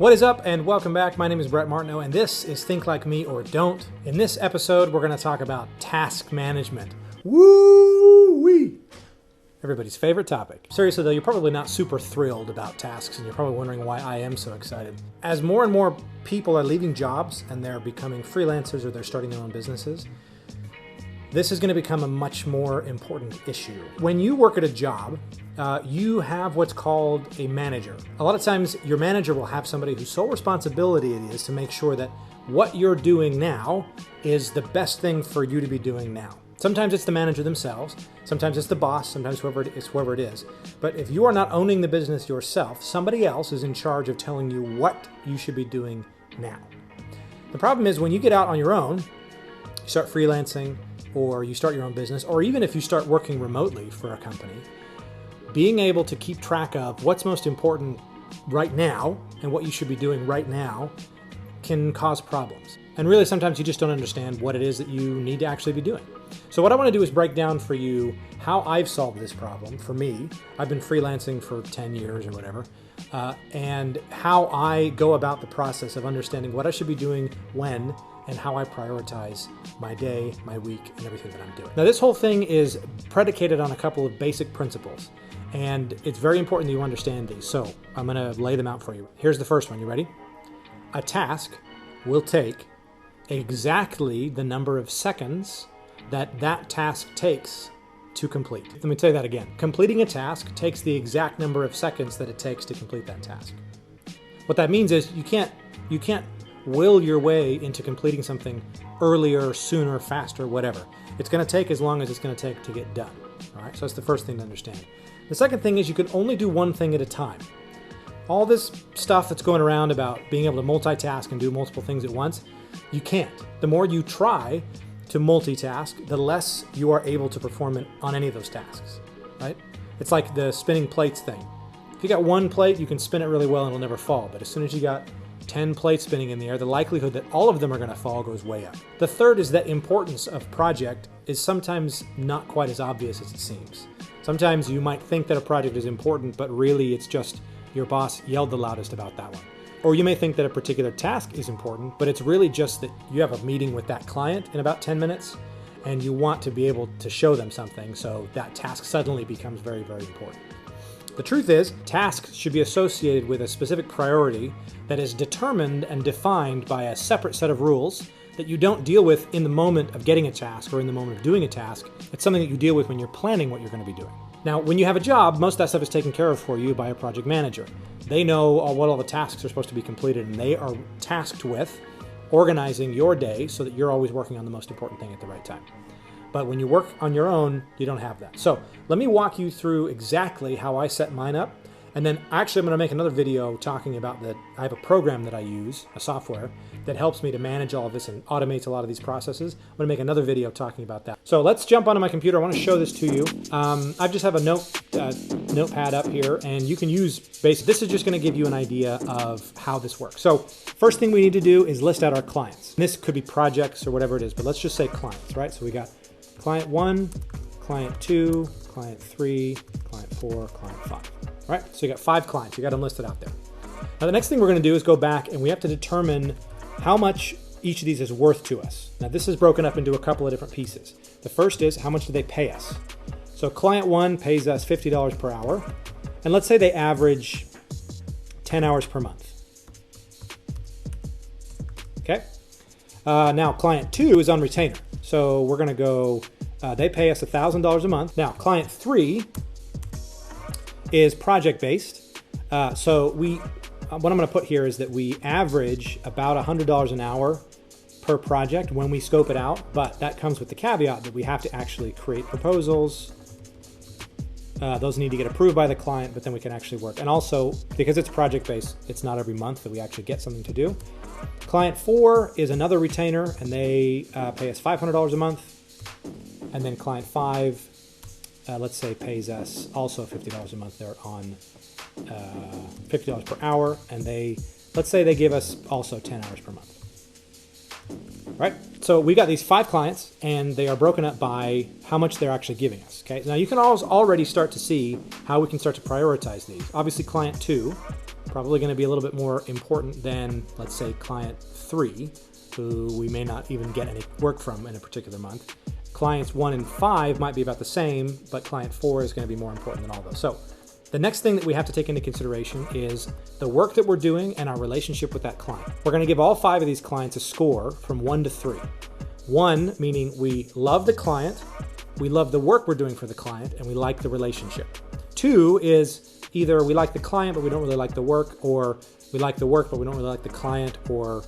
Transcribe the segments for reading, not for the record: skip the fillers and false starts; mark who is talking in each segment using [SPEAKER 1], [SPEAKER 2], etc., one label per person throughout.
[SPEAKER 1] What is up and welcome back. My name is Brett Martineau and this is Think Like Me or Don't. In this episode, we're going to talk about task management. Woo-wee! Everybody's favorite topic. Seriously though, you're probably not super thrilled about tasks and you're probably wondering why I am so excited. As more and more people are leaving jobs and they're becoming freelancers or they're starting their own businesses, this is going to become a much more important issue. When you work at a job, you have what's called a manager. A lot of times your manager will have somebody whose sole responsibility it is to make sure that what you're doing now is the best thing for you to be doing now. Sometimes it's the manager themselves, sometimes it's the boss, sometimes whoever it is. But if you are not owning the business yourself, somebody else is in charge of telling you what you should be doing now. The problem is when you get out on your own, you start freelancing, or you start your own business, or even if you start working remotely for a company, being able to keep track of what's most important right now and what you should be doing right now can cause problems. And really sometimes you just don't understand what it is that you need to actually be doing. So what I want to do is break down for you how I've solved this problem. For me, I've been freelancing for 10 years or whatever, and how I go about the process of understanding what I should be doing when and how I prioritize my day, my week, and everything that I'm doing. Now this whole thing is predicated on a couple of basic principles, and it's very important that you understand these. So I'm gonna lay them out for you. Here's the first one, you ready? A task will take exactly the number of seconds that task takes to complete. Let me say that again. Completing a task takes the exact number of seconds that it takes to complete that task. What that means is you can't will your way into completing something earlier, sooner, faster, whatever. It's going to take as long as it's going to take to get done. All right, so that's the first thing to understand. The second thing is you can only do one thing at a time. All this stuff that's going around about being able to multitask and do multiple things at once, you can't. The more you try to multitask, the less you are able to perform on any of those tasks, right? It's like the spinning plates thing. If you got one plate, you can spin it really well and it'll never fall. But as soon as you got 10 plates spinning in the air, the likelihood that all of them are going to fall goes way up. The third is that importance of project is sometimes not quite as obvious as it seems. Sometimes you might think that a project is important, but really it's just your boss yelled the loudest about that one. Or you may think that a particular task is important, but it's really just that you have a meeting with that client in about 10 minutes and you want to be able to show them something, so that task suddenly becomes very, very important. The truth is, tasks should be associated with a specific priority that is determined and defined by a separate set of rules that you don't deal with in the moment of getting a task or in the moment of doing a task. It's something that you deal with when you're planning what you're going to be doing. Now, when you have a job, most of that stuff is taken care of for you by a project manager. They know what all the tasks are supposed to be completed, and they are tasked with organizing your day so that you're always working on the most important thing at the right time. But when you work on your own, you don't have that. So let me walk you through exactly how I set mine up. And then actually I'm going to make another video talking about that. I have a program that I use, a software, that helps me to manage all of this and automates a lot of these processes. I'm going to make another video talking about that. So let's jump onto my computer. I want to show this to you. I just have a notepad up here, and you can use basically, this is just going to give you an idea of how this works. So first thing we need to do is list out our clients. This could be projects or whatever it is, but let's just say clients, right? So we got client 1, client 2, client 3, client 4, client 5. All right, so you got 5 clients. You got them listed out there. Now the next thing we're going to do is go back and we have to determine how much each of these is worth to us. Now this is broken up into a couple of different pieces. The first is how much do they pay us? So client 1 pays us $50 per hour, and let's say they average 10 hours per month. Okay. Now client 2 is on retainer. So we're going to go, they pay us $1,000 a month. Now client 3 is project-based. So what I'm going to put here is that we average about $100 an hour per project when we scope it out, but that comes with the caveat that we have to actually create proposals. Those need to get approved by the client, but then we can actually work. And also, because it's project-based, it's not every month that we actually get something to do. Client 4 is another retainer, and they pay us $500 a month. And then client 5, let's say, pays us also $50 a month. They're on $50 per hour, and let's say they give us also 10 hours per month. Right? So we got these 5 clients, and they are broken up by how much they're actually giving us. Okay. Now you can already start to see how we can start to prioritize these. Obviously, client 2 probably going to be a little bit more important than, let's say, client 3, who we may not even get any work from in a particular month. Clients 1 and 5 might be about the same, but client 4 is going to be more important than all those. So the next thing that we have to take into consideration is the work that we're doing and our relationship with that client. We're going to give all 5 of these clients a score from 1 to 3. 1 meaning we love the client, we love the work we're doing for the client, and we like the relationship. 2 is either we like the client but we don't really like the work, or we like the work but we don't really like the client, or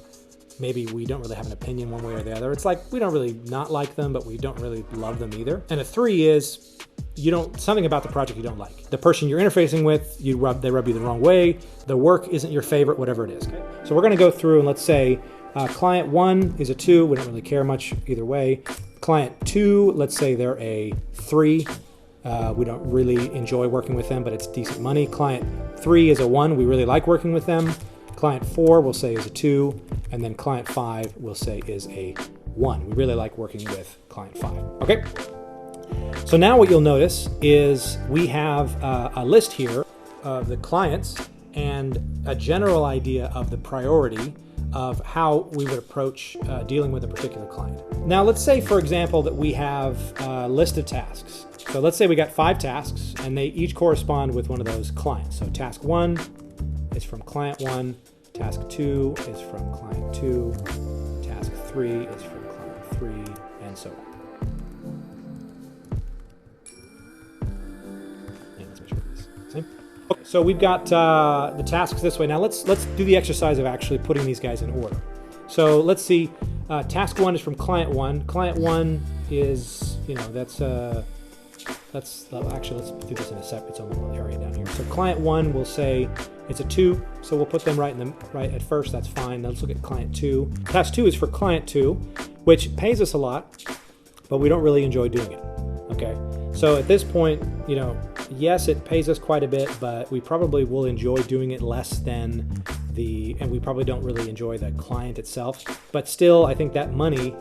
[SPEAKER 1] maybe we don't really have an opinion one way or the other. It's like we don't really not like them, but we don't really love them either. And a 3 is something about the project you don't like. The person you're interfacing with, they rub you the wrong way. The work isn't your favorite, whatever it is. Okay? So we're going to go through and let's say client 1 is a 2. We don't really care much either way. Client 2, let's say they're a 3. We don't really enjoy working with them, but it's decent money. Client 3 is a 1. We really like working with them. Client 4 we'll say is a 2, and then client 5 we'll say is a 1. We really like working with client 5. Okay? So now what you'll notice is we have a list here of the clients and a general idea of the priority of how we would approach dealing with a particular client. Now let's say, for example, that we have a list of tasks. So let's say we got 5 tasks and they each correspond with one of those clients. So task 1 is from client 1, task 2 is from client 2, task 3 is from client 3, and so on. And let's make sure it's the same. Okay, so we've got the tasks this way. Now let's do the exercise of actually putting these guys in order. So let's see, task 1 is from client 1. Client 1 is, actually, let's do this in a separate, its own little area down here. So client 1 will say it's a 2, so we'll put them right at first. That's fine. Now let's look at client 2. Task 2 is for client 2, which pays us a lot, but we don't really enjoy doing it. Okay, so at this point, yes, it pays us quite a bit, but we probably will enjoy doing it less than and we probably don't really enjoy the client itself. But still, I think that money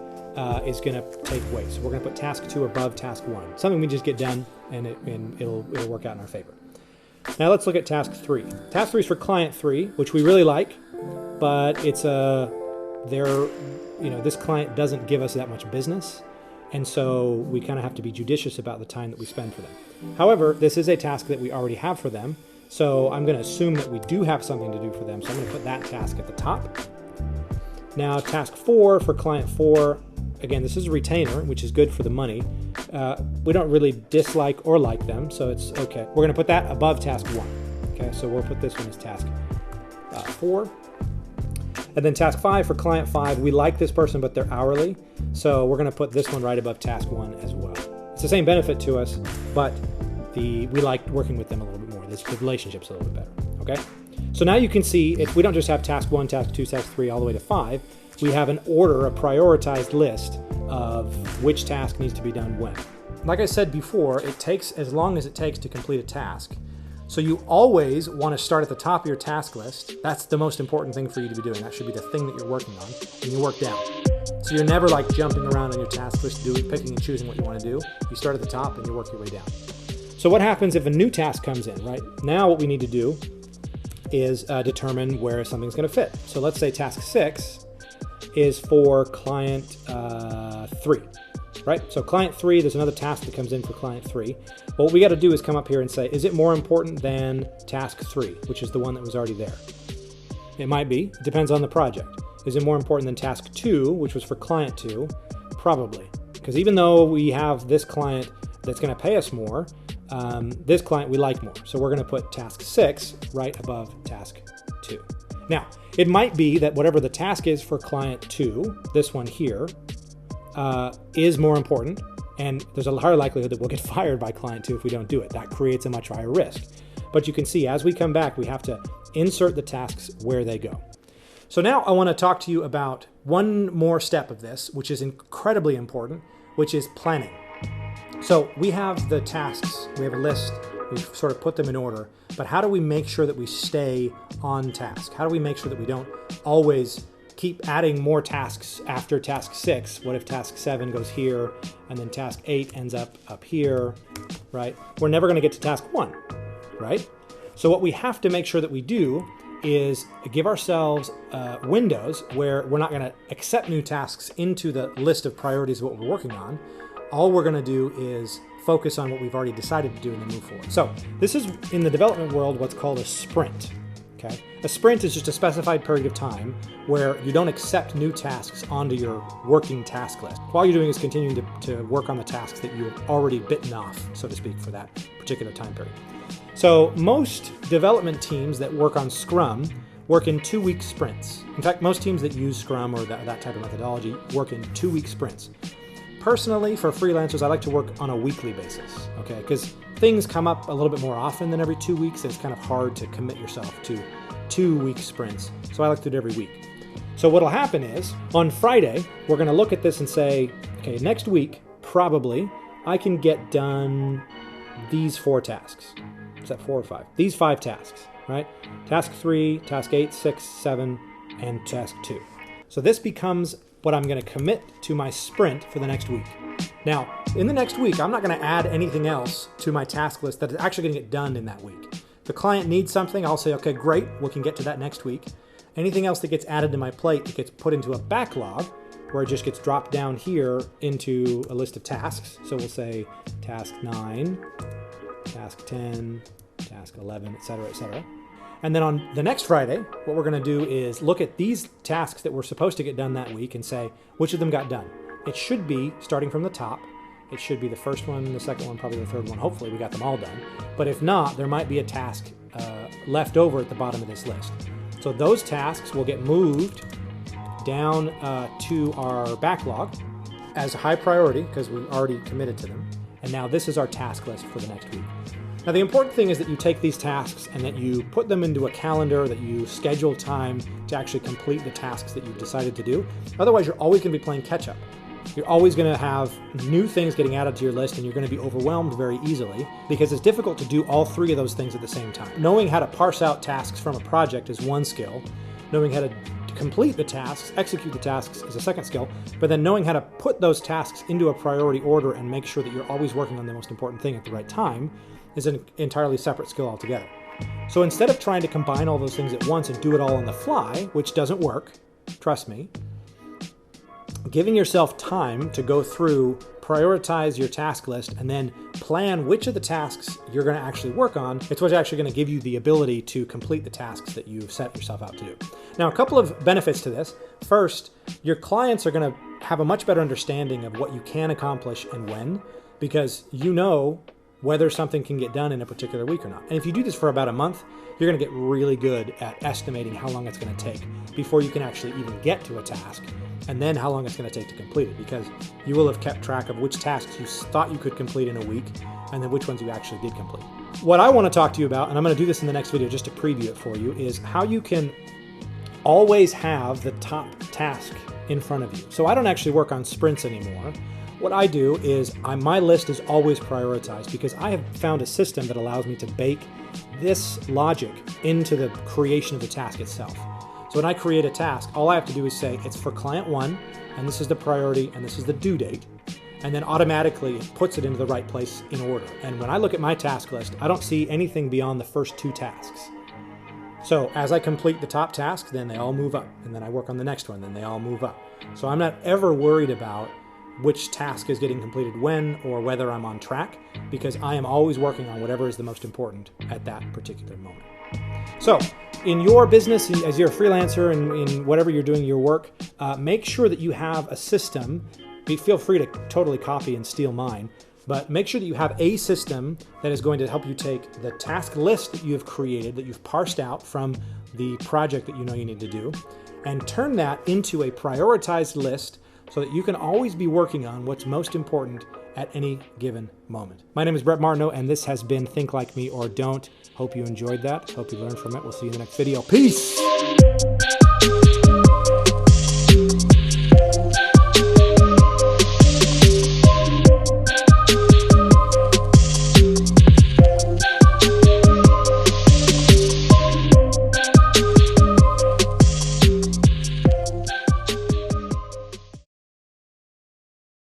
[SPEAKER 1] is going to take weight. So we're going to put task 2 above task 1. Something we just get done, and it'll work out in our favor. Now let's look at task 3. Task 3 is for client 3, which we really like, but it's this client doesn't give us that much business, and so we kind of have to be judicious about the time that we spend for them. However, this is a task that we already have for them, so I'm going to assume that we do have something to do for them. So I'm going to put that task at the top. Now task 4 for client 4. Again, this is a retainer, which is good for the money. We don't really dislike or like them, so it's okay. We're going to put that above task 1. Okay, so we'll put this one as task 4. And then task 5 for client 5. We like this person, but they're hourly, so we're going to put this one right above task 1 as well. It's the same benefit to us, but we like working with them a little bit more. The relationship's a little bit better. Okay, so now you can see if we don't just have task 1, task 2, task 3, all the way to 5. We have an order, a prioritized list of which task needs to be done when. Like I said before, it takes as long as it takes to complete a task. So you always want to start at the top of your task list. That's the most important thing for you to be doing. That should be the thing that you're working on, and you work down. So you're never like jumping around on your task list, picking and choosing what you want to do. You start at the top and you work your way down. So what happens if a new task comes in, right? Now what we need to do is determine where something's going to fit. So let's say task 6 is for client 3, right? So client 3, there's another task that comes in for client 3. Well, what we got to do is come up here and say, is it more important than task 3, which is the one that was already there? It might be. It depends on the project. Is it more important than task 2, which was for client 2? Probably. Because even though we have this client that's going to pay us more, this client we like more. So we're going to put task 6 right above task 2. Now, it might be that whatever the task is for client 2, this one here, is more important, and there's a higher likelihood that we'll get fired by client 2 if we don't do it. That creates a much higher risk. But you can see as we come back, we have to insert the tasks where they go. So now I want to talk to you about one more step of this, which is incredibly important, which is planning. So we have the tasks, we have a list, we've sort of put them in order, but how do we make sure that we stay on task? How do we make sure that we don't always keep adding more tasks after task 6? What if task 7 goes here, and then task 8 ends up here, right? We're never going to get to task 1, right? So what we have to make sure that we do is give ourselves windows where we're not going to accept new tasks into the list of priorities of what we're working on. All we're going to do is focus on what we've already decided to do and then move forward. So this is, in the development world, what's called a sprint. Okay? A sprint is just a specified period of time where you don't accept new tasks onto your working task list. All you're doing is continuing to work on the tasks that you've already bitten off, so to speak, for that particular time period. So most development teams that work on Scrum work in 2-week sprints. In fact, most teams that use Scrum or that type of methodology work in 2-week sprints. Personally, for freelancers, I like to work on a weekly basis, okay? Because things come up a little bit more often than every 2 weeks, and it's kind of hard to commit yourself to 2-week sprints. So I like to do it every week. So what'll happen is, on Friday, we're gonna look at this and say, okay, next week, probably, I can get done these 4 tasks. Is that 4 or 5? These 5 tasks, right? Task 3, task 8, 6, 7, and task 2. So this becomes what I'm going to commit to my sprint for the next week. Now, in the next week, I'm not going to add anything else to my task list that is actually going to get done in that week. If the client needs something, I'll say, okay, great, we can get to that next week. Anything else that gets added to my plate, it gets put into a backlog where it just gets dropped down here into a list of tasks. So we'll say task 9, task 10, task 11, etc., etc. And then on the next Friday, what we're going to do is look at these tasks that were supposed to get done that week and say, which of them got done? It should be starting from the top. It should be the first one, the second one, probably the third one. Hopefully we got them all done. But if not, there might be a task left over at the bottom of this list. So those tasks will get moved down to our backlog as a high priority because we already committed to them. And now this is our task list for the next week. Now the important thing is that you take these tasks and that you put them into a calendar, that you schedule time to actually complete the tasks that you've decided to do. Otherwise, you're always going to be playing catch up. You're always going to have new things getting added to your list and you're going to be overwhelmed very easily because it's difficult to do all 3 of those things at the same time. Knowing how to parse out tasks from a project is one skill. Knowing how to complete the tasks, execute the tasks is a second skill, but then knowing how to put those tasks into a priority order and make sure that you're always working on the most important thing at the right time is an entirely separate skill altogether. So instead of trying to combine all those things at once and do it all on the fly, which doesn't work, trust me, giving yourself time to go through, prioritize your task list, and then plan which of the tasks you're going to actually work on, it's what's actually going to give you the ability to complete the tasks that you've set yourself out to do. Now, a couple of benefits to this. First, your clients are going to have a much better understanding of what you can accomplish and when, because you know whether something can get done in a particular week or not. And if you do this for about a month, you're going to get really good at estimating how long it's going to take before you can actually even get to a task, and then how long it's going to take to complete it, because you will have kept track of which tasks you thought you could complete in a week and then which ones you actually did complete. What I want to talk to you about, and I'm going to do this in the next video just to preview it for you, is how you can always have the top task in front of you. So I don't actually work on sprints anymore. What I do is my list is always prioritized because I have found a system that allows me to bake this logic into the creation of the task itself. So when I create a task, all I have to do is say it's for client 1, and this is the priority, and this is the due date, and then automatically it puts it into the right place in order. And when I look at my task list, I don't see anything beyond the first 2 tasks. So as I complete the top task, then they all move up, and then I work on the next one, then they all move up. So I'm not ever worried about which task is getting completed when or whether I'm on track, because I am always working on whatever is the most important at that particular moment. So in your business, as you're a freelancer and in whatever you're doing your work, make sure that you have a system. Feel free to totally copy and steal mine, but make sure that you have a system that is going to help you take the task list that you have created, that you've parsed out from the project that you know you need to do, and turn that into a prioritized list so that you can always be working on what's most important at any given moment. My name is Brett Martineau, and this has been Think Like Me or Don't. Hope you enjoyed that. Hope you learned from it. We'll see you in the next video. Peace!